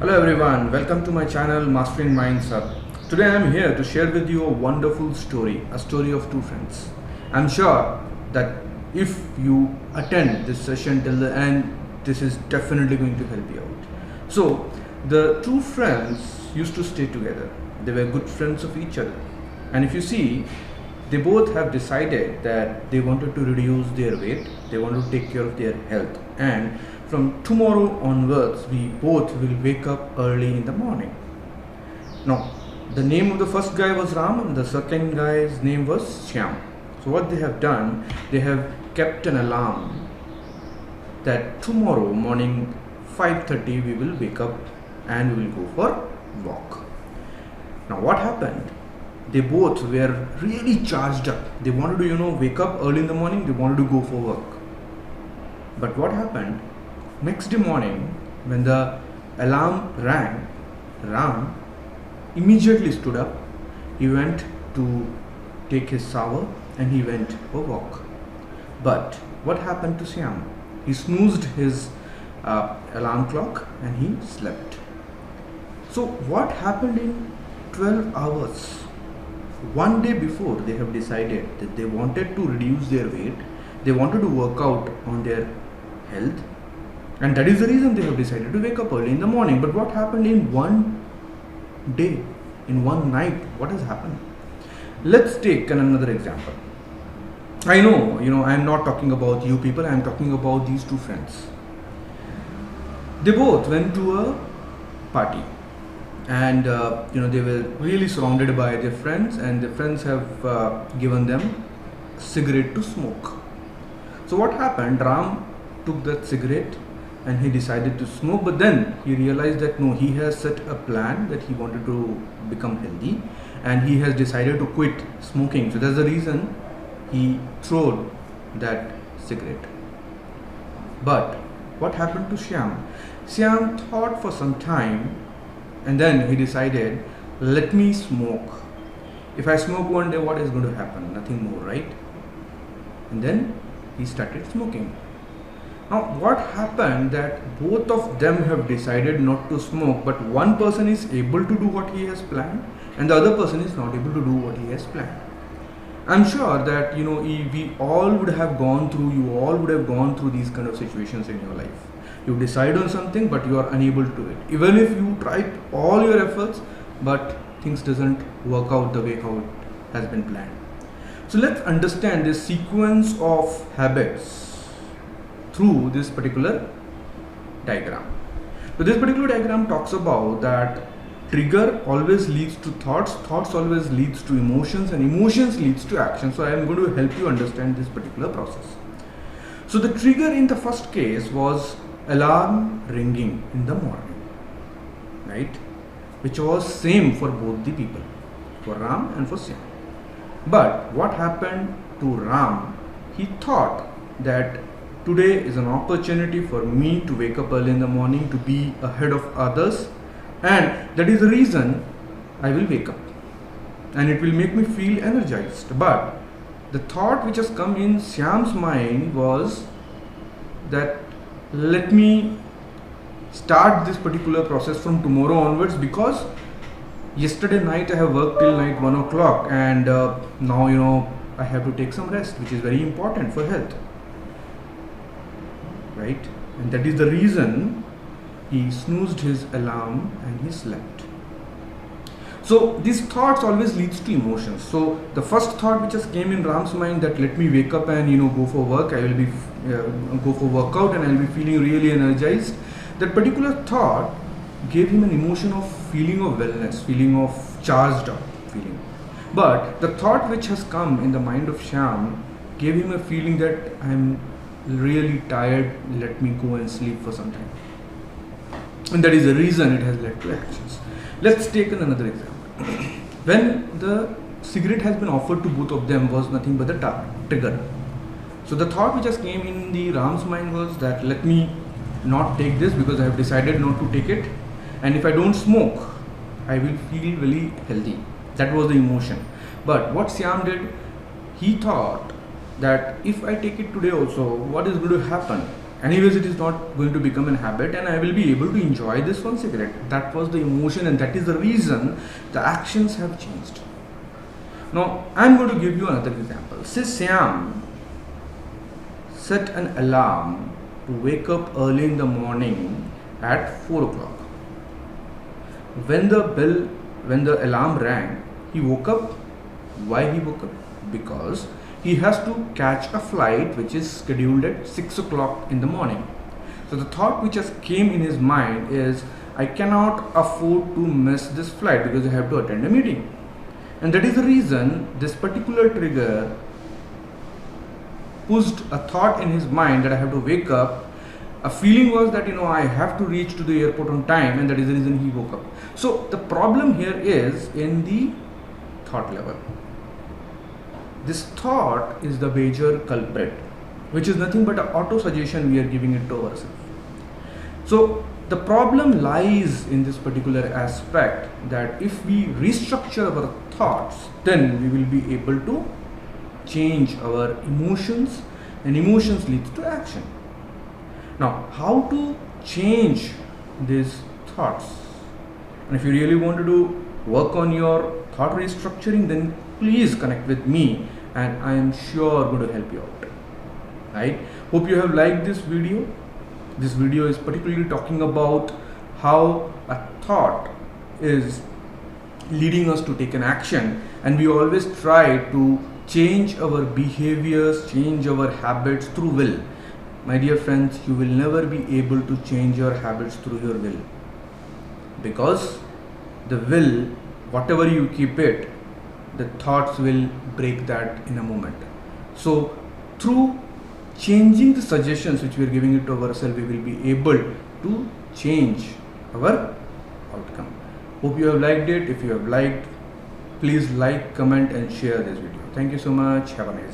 Hello everyone, welcome to my channel Mastering Minds Hub. Today I am here to share with you a wonderful story, a story of two friends. I'm sure that if you attend this session till the end, this is definitely going to help you out. So, the two friends used to stay together. They were good friends of each other. And if you see, they both have decided that they wanted to reduce their weight, they want to take care of their health, and from tomorrow onwards we both will wake up early in the morning. Now, the name of the first guy was Ram and the second guy's name was Shyam. So what they have done, they have kept an alarm that tomorrow morning 5:30 we will wake up and we will go for walk. Now what happened? They both were really charged up. They wanted to, wake up early in the morning, they wanted to go for work. But what happened? Next day morning, when the alarm rang, Ram immediately stood up. He went to take his shower and he went for walk. But what happened to Shyam? He snoozed his alarm clock and he slept. So what happened in 12 hours? One day before, they have decided that they wanted to reduce their weight, they wanted to work out on their health, and that is the reason they have decided to wake up early in the morning. But what happened in one day, in one night? What has happened? Let's take another example. I know, I am not talking about you people, I am talking about these two friends. They both went to a party. And they were really surrounded by their friends, and their friends have given them cigarette to smoke. So what happened? Ram took that cigarette and he decided to smoke, but then he realized that no, he has set a plan that he wanted to become healthy and he has decided to quit smoking. So that's the reason he threw that cigarette. But what happened to Shyam? Shyam thought for some time, and then he decided, let me smoke. If I smoke one day, what is going to happen? Nothing more, right? And then he started smoking. Now what happened, that both of them have decided not to smoke, but one person is able to do what he has planned and the other person is not able to do what he has planned. I'm sure that we all would have gone through, you all would have gone through these kind of situations in your life. You decide on something but you are unable to do it. Even if you try all your efforts, but things doesn't work out the way how it has been planned. So let's understand this sequence of habits through this particular diagram. So this particular diagram talks about that trigger always leads to thoughts, thoughts always leads to emotions, and emotions leads to action. So I am going to help you understand this particular process. So the trigger in the first case was alarm ringing in the morning, right? Which was same for both the people, for Ram and for Shyam. But what happened to Ram? He thought that today is an opportunity for me to wake up early in the morning, to be ahead of others, and that is the reason I will wake up and it will make me feel energized. But the thought which has come in Shyam's mind was that let me start this particular process from tomorrow onwards, because yesterday night I have worked till night 1 o'clock and now I have to take some rest, which is very important for health, right? And that is the reason he snoozed his alarm and he slept. So these thoughts always leads to emotions. So the first thought which just came in Ram's mind, that let me wake up and go for work, I will be go for workout and I will be feeling really energized. That particular thought gave him an emotion of feeling of wellness, feeling of charged up feeling. But the thought which has come in the mind of Shyam gave him a feeling that I am really tired, let me go and sleep for some time. And that is the reason it has led to actions. Let's take another example. When the cigarette has been offered to both of them was nothing but the trigger. So the thought which just came in the Ram's mind was that let me not take this because I have decided not to take it, and if I don't smoke I will feel really healthy. That was the emotion. But what Shyam did, he thought that if I take it today also, what is going to happen? Anyways, it is not going to become a habit and I will be able to enjoy this one cigarette. That was the emotion, and that is the reason the actions have changed. Now I'm going to give you another example. Say Syam set an alarm to wake up early in the morning at 4 o'clock. When the alarm rang, he woke up. Why he woke up? Because he has to catch a flight which is scheduled at 6 o'clock in the morning. So the thought which has came in his mind is, I cannot afford to miss this flight because I have to attend a meeting. And that is the reason this particular trigger pushed a thought in his mind that I have to wake up. A feeling was that I have to reach to the airport on time, and that is the reason he woke up. So the problem here is in the thought level. This thought is the major culprit, which is nothing but an auto suggestion we are giving it to ourselves. So the problem lies in this particular aspect, that if we restructure our thoughts, then we will be able to change our emotions, and emotions leads to action. Now, how to change these thoughts? And if you really want to do work on your thought restructuring, then please connect with me and I am sure going to help you out. Right? Hope you have liked this video. This video is particularly talking about how a thought is leading us to take an action, and we always try to change our behaviors, change our habits through will. My dear friends, you will never be able to change your habits through your will, because the will, whatever you keep it, the thoughts will break that in a moment. So through changing the suggestions which we are giving it to ourselves, we will be able to change our outcome. Hope you have liked it. If you have liked, please like, comment and share this video. Thank you so much. Have a nice day.